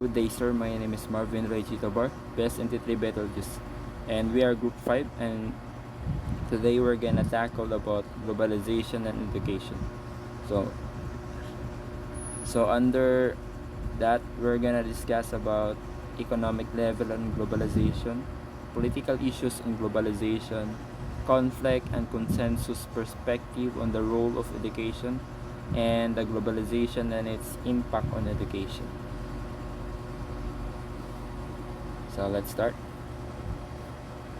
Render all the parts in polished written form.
Good day, sir. My name is Marvin Reggie Tobar, best entity Betelgeuse, and we are Group 5. And today we're gonna tackle about globalization and education. So, under that, we're gonna discuss about economic level and globalization, political issues in globalization, conflict and consensus perspective on the role of education, and the globalization and its impact on education. So let's start.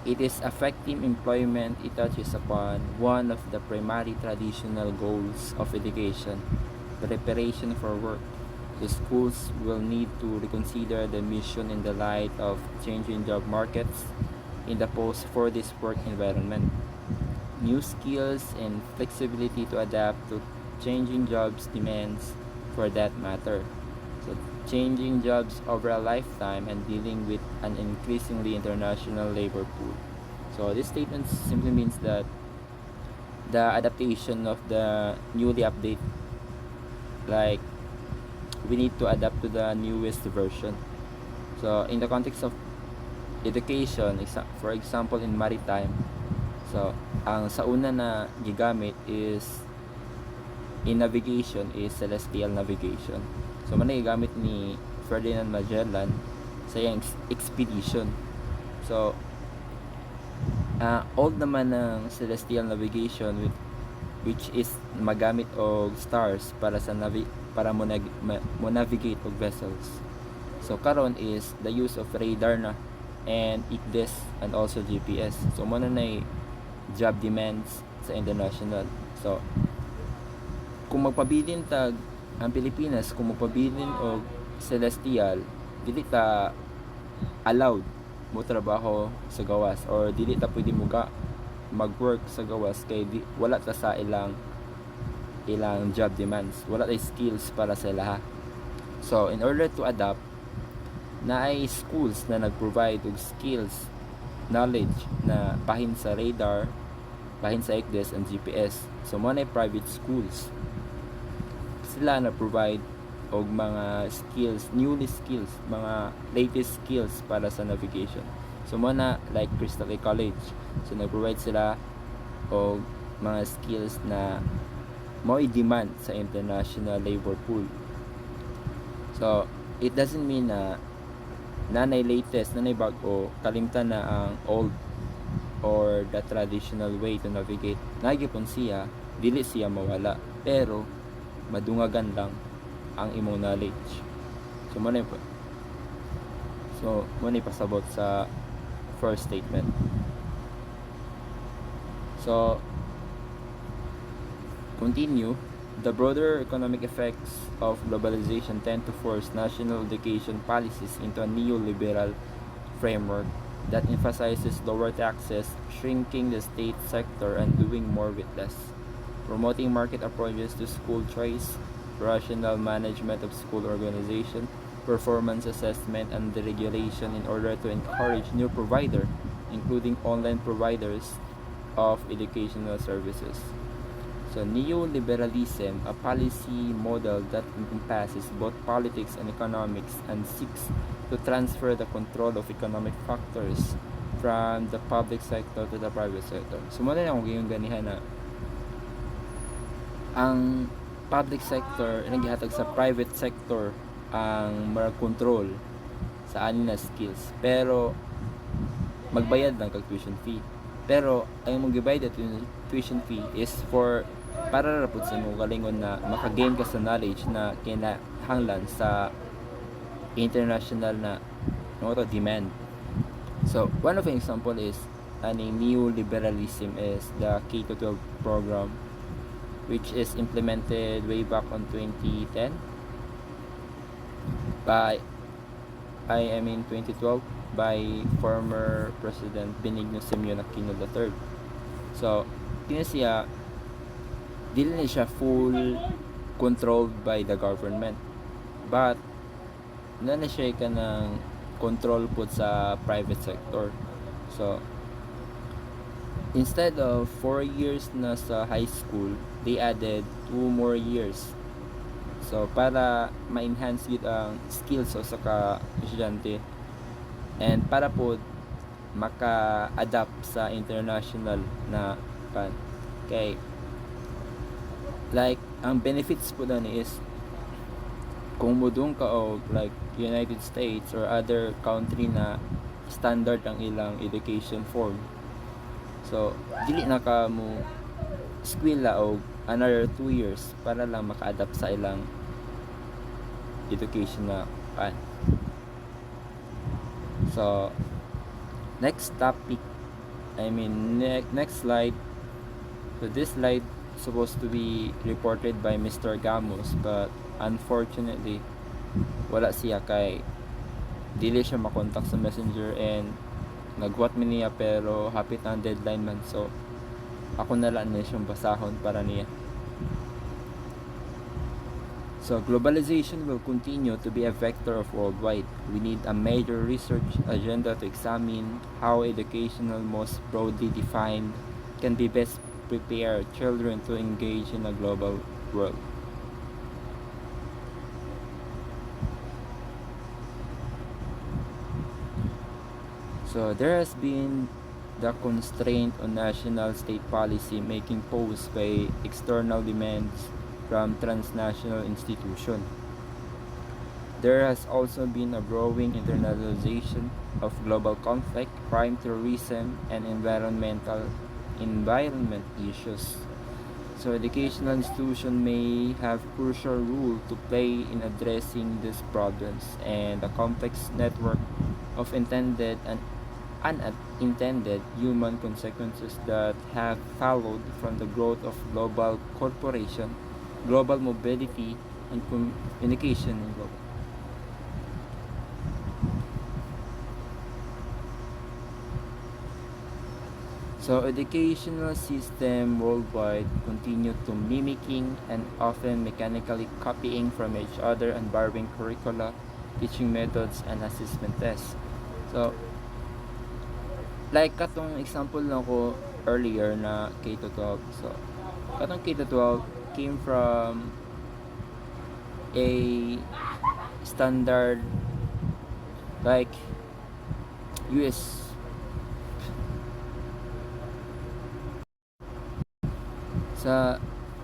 It is affecting employment. It touches upon one of the primary traditional goals of education, preparation for work. The schools will need to reconsider the mission in the light of changing job markets in the post for this work environment. New skills and flexibility to adapt to changing jobs demands for that matter. So changing jobs over a lifetime and dealing with an increasingly international labor pool. So this statement simply means that the adaptation of the newly update, like we need to adapt to the newest version. So in the context of education, for example in maritime, so ang sa una na gigamit is in navigation is celestial navigation. So man gigamit ni Ferdinand Magellan sa iyang expedition. So old naman ng celestial navigation which is magamit og stars para sa mo navigate og vessels. So karon is the use of radar na and ICDES and also GPS. So mo na job demands sa international. So kung magpabilin tag ang Pilipinas, kung magpabilin og celestial, dili ta allowed mo trabaho sa gawas or dili ta pwede mo mag-work sa gawas kay wala ta sa ilang job demands, wala ta skills para sa ilaha. So in order to adapt, naay schools na nag-provide og skills, knowledge na bahin sa radar, bahin sa ICDES and GPS. So mo na private schools, sila na provide og mga skills, mga latest skills para sa navigation. So mo na like Crystal College, so nag-provide sila og mga skills na mo i-demand sa international labor pool. So it doesn't mean na nanay latest, nanay bago, kalimtan na ang old or the traditional way to navigate. Nagyapon siya, dili siya mawala, pero madungagan lang ang imong knowledge. So mo na pasabot sa first statement. So continue. The broader economic effects of globalization tend to force national education policies into a neoliberal framework that emphasizes lower taxes, shrinking the state sector, and doing more with less. Promoting market approaches to school choice, rational management of school organization, performance assessment, and deregulation in order to encourage new providers, including online providers of educational services. So neoliberalism, a policy model that encompasses both politics and economics and seeks to transfer the control of economic factors from the public sector to the private sector. So mo na akong ganihan na ang public sector naghihatag sa private sector ang control sa anin na skills, pero magbayad lang kag tuition fee. Pero ang magbayad at tuition fee is for para rapod sa mo galingon na maka-gain ka sa knowledge na kinahanglan sa international na demand. So one of the example is ani neoliberalism is the K-12 program, which is implemented way back on 2010 2012 by former President Benigno Simeon Aquino III. So dili na siya full controlled by the government, but na siya kanang control po sa private sector. So instead of 4 years na sa high school, they added 2 more years. So para ma-enhance gid ang skills sa ka estudyante and para po maka-adapt sa international na kan kay like ang benefits po doon is kung mudong ka og like United States or other country na standard ang ilang education form, so dili na ka mo eskwela og another 2 years para lang maka-adapt sa ilang education na kan. So next topic, next slide. So this slide supposed to be reported by Mr. Gamos, but unfortunately wala siya kay dili siya makontak sa messenger and nagwat mi niya pero hapit ang deadline man, so ako na lang niya siyang basahon para niya. So globalization will continue to be a vector of worldwide. We need a major research agenda to examine how educational, most broadly defined, can be best prepare children to engage in a global world. So there has been the constraint on national state policy making posed by external demands from transnational institutions. There has also been a growing internationalization of global conflict, crime, terrorism, and environment issues. So educational institutions may have crucial role to play in addressing these problems, and the complex network of intended and unintended human consequences that have followed from the growth of global corporation, global mobility, and communication in global. So educational system worldwide continue to mimicking and often mechanically copying from each other and borrowing curricula, teaching methods, and assessment tests. So like katong example lang ko earlier na K to 12. So katong K to 12 came from a standard like US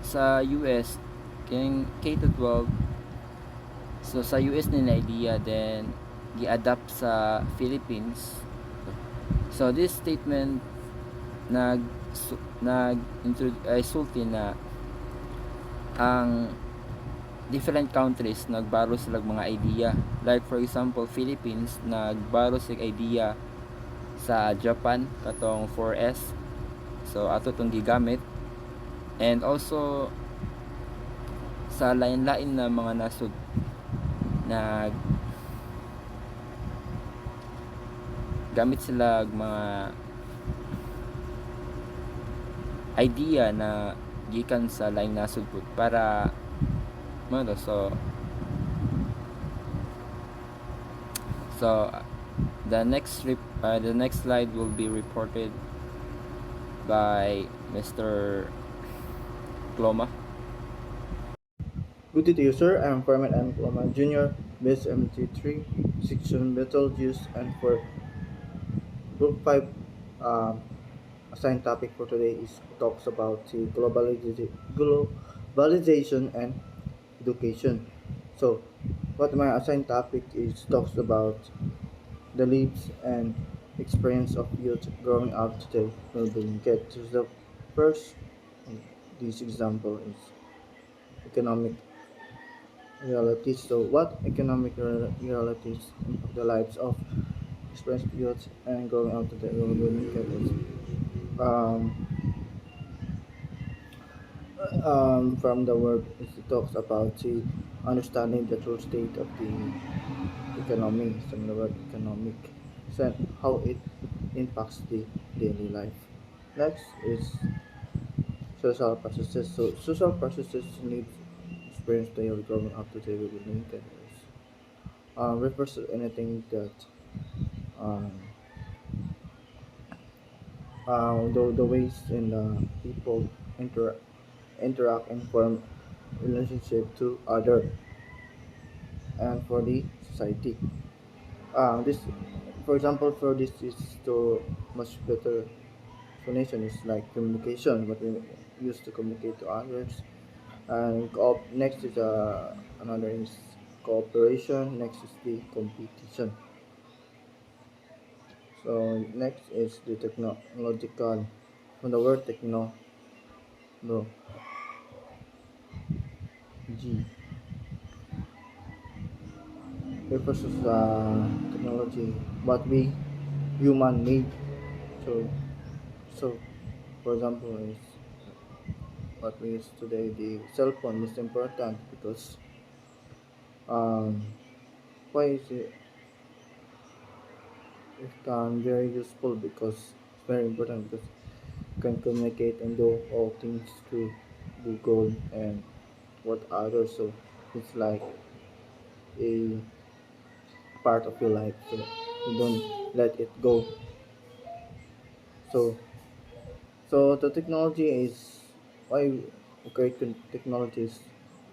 sa US kining K to 12. So sa US ni na idea then gi-adapt sa Philippines. So this statement nag sulti na ang different countries nagbaro sila mga idea. Like for example, Philippines nagbaro sig idea sa Japan katong 4S. So ato tong gigamit. And also sa lain-lain na mga nasod nag gamit sila mga idea na gikan sa laing nasod pud para ano so the next slide will be reported by Mr. Cloma. Good day to you, sir. I'm Fireman M. Ploma Jr., Base MT3, Section Metal Use, and for Group 5, um, assigned topic for today is talks about the globalization and education. So, what my assigned topic is talks about the lives and experience of youth growing up today. We'll get to the first. This example is economic realities. So, what economic realities impact the lives of experienced youth and growing up today? We'll look at is from the word it talks about the understanding the true state of the economy, from the word economic, so how it impacts the daily life. Next is social processes. So social processes need experience they are growing up to table with Lincoln is refers to anything that um, the ways in the people interact and form relationship to other and for the society. This, for example, for this is to much better explanation is like communication, what we use to communicate to others, and next is another is cooperation. Next is the competition. So next is the technological. From the word technology refers to technology, what we human made. So so for example is what we use today. The cell phone is important because um, why is it can very useful because it's very important because you can communicate and do all things through Google and what others. So it's like a part of your life. So you don't let it go. So so the technology is why we create technologies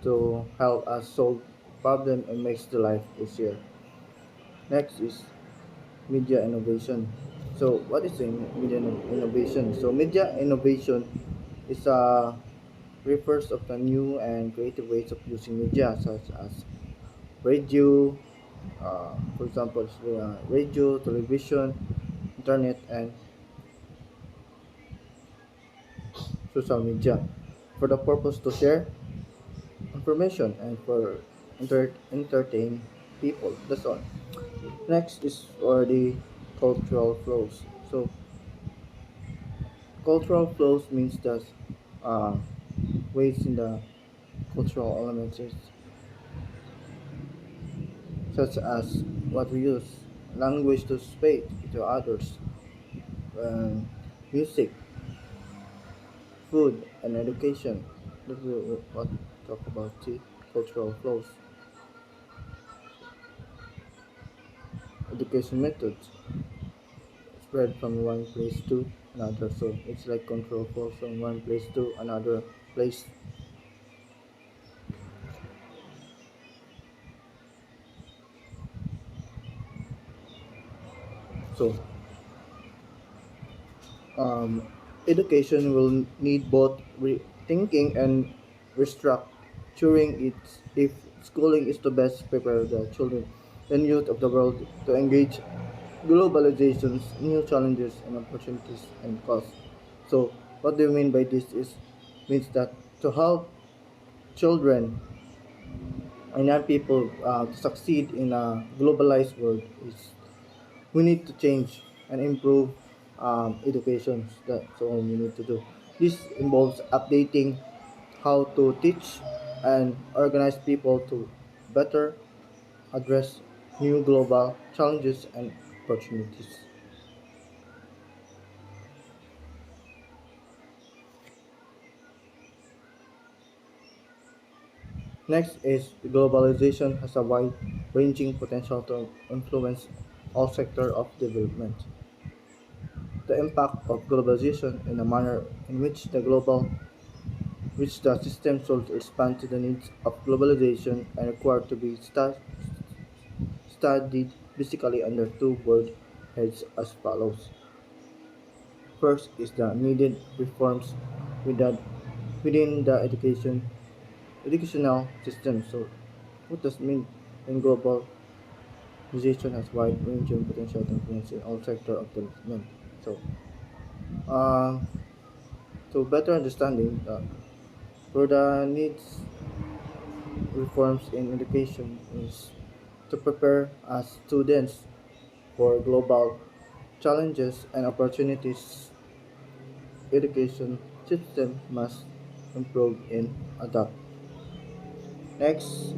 to help us solve problem and makes the life easier. Next is media innovation. So what is media innovation? So media innovation is refers of the new and creative ways of using media such as radio, for example, radio, television, internet, and social media for the purpose to share information and for entertain people. That's all. Next is for the cultural flows. So cultural flows means that uh, ways in the cultural elements is such as what we use, language to speak to others, um, music, food, and education. That we what we talk about the cultural flows, education methods spread from one place to another. So it's like control flows from one place to another place. So um, education will need both thinking and restructuring it if schooling is to best prepare the children and youth of the world to engage globalization's new challenges and opportunities and costs. So what do you mean by this is means that to help children and young people to succeed in a globalized world is we need to change and improve education. That's all we need to do. This involves updating how to teach and organize people to better address new global challenges and opportunities. Next is globalization has a wide-ranging potential to influence all sectors of development. The impact of globalization in the manner in which the system should respond to the needs of globalization and required to be studied basically under two word heads as follows. First is the needed reforms within, within the educational system. So what does it mean when globalization has wide ranging potential to influence in all sectors of development? So uh, to better understanding for the needs reforms in education is to prepare as students for global challenges and opportunities. Education system must improve and adapt. Next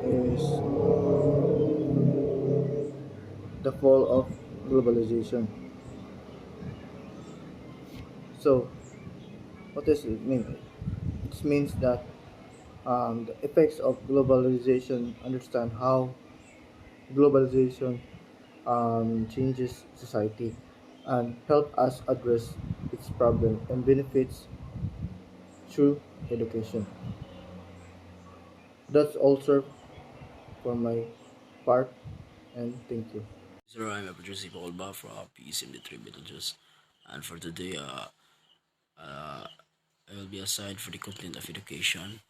is the fall of globalization. So, what does it mean? It means that the effects of globalization, understand how globalization changes society and help us address its problem and benefits through education. That's all, sir, for my part, and thank you. Sir, I'm a producer Paul from PSM3 Villages, and for today, uh, I will be assigned for the content of education.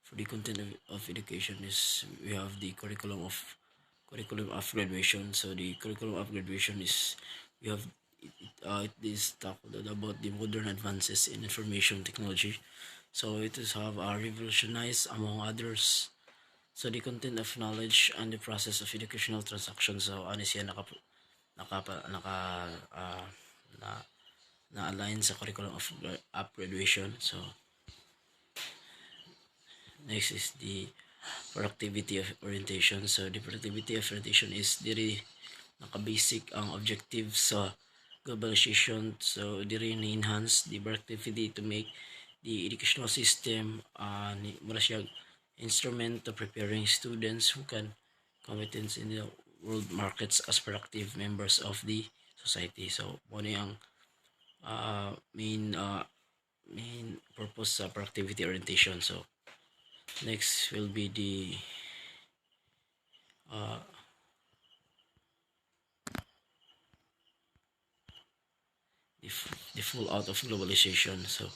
For the content of education is we have the curriculum of graduation. So the curriculum of graduation is we have it is talked about the modern advances in information technology. So it is have revolutionized among others. So the content of knowledge and the process of educational transactions. So ano siya naka naka ah, na na-align sa curriculum of graduation. So next is the productivity of orientation. So the productivity of orientation is diri naka-basic ang objective sa globalization. So diri ni-enhance the productivity to make the educational system mura siya instrument to preparing students who can competence in the world markets as productive members of the society. So mo ang main purpose sa productivity orientation. So next will be uh, the full out of globalization. So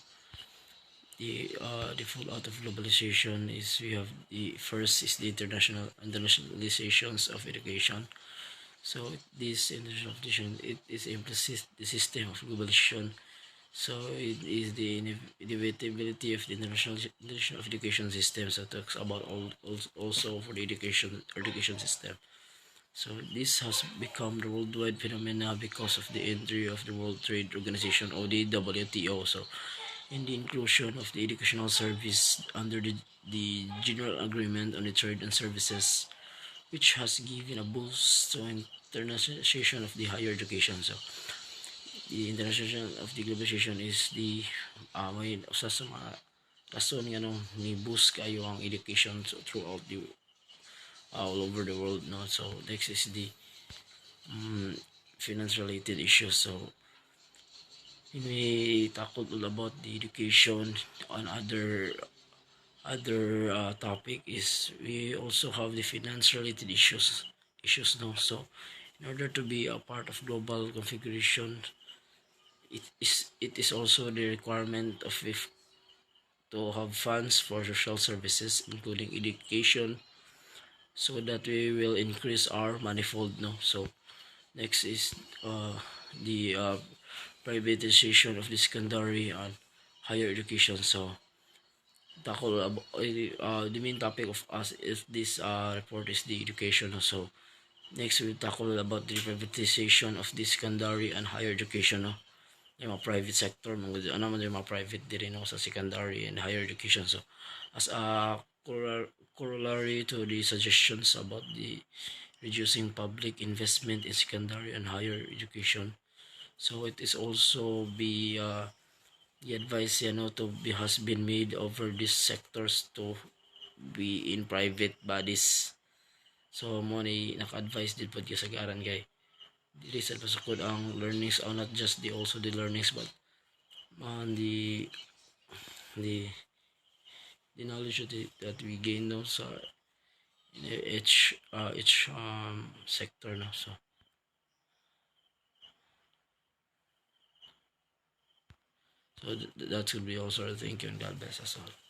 the full out of globalization is we have the first is the internationalizations of education. So this internationalization it is implicit the system of globalization. So it is the inevitability of the international of education system. So talks about also for the education system. So this has become the worldwide phenomena because of the entry of the World Trade Organization or the WTO. So in the inclusion of the educational service under the General Agreement on the Trade and Services, which has given a boost to internationalization of the higher education. So the internationalization of the globalization is the may usa sa mga rason nga no ni boost kayo ang education throughout the all over the world, no. So next is the um, finance related issues. So we tackled all about the education on other topic is we also have the finance related issues now. So in order to be a part of global configuration, it is also the requirement of if to have funds for social services including education so that we will increase our manifold, no. So next is the privatization of the secondary and higher education. So the main topic of us is this report is the education. So next we'll tackle about the privatization of the secondary and higher education, no. Yung mga private sector ano man yung mga private din no, sa secondary and higher education. So as a corollary to the suggestions about the reducing public investment in secondary and higher education. So it is also be the advice to be has been made over these sectors to be in private bodies. So mo ni naka-advise din pod sa garan kay dili sa pasukod ang learnings are not just the also the learnings but on the the knowledge that we gain no sa in each sector no. So that should be also a thank you and God bless us all.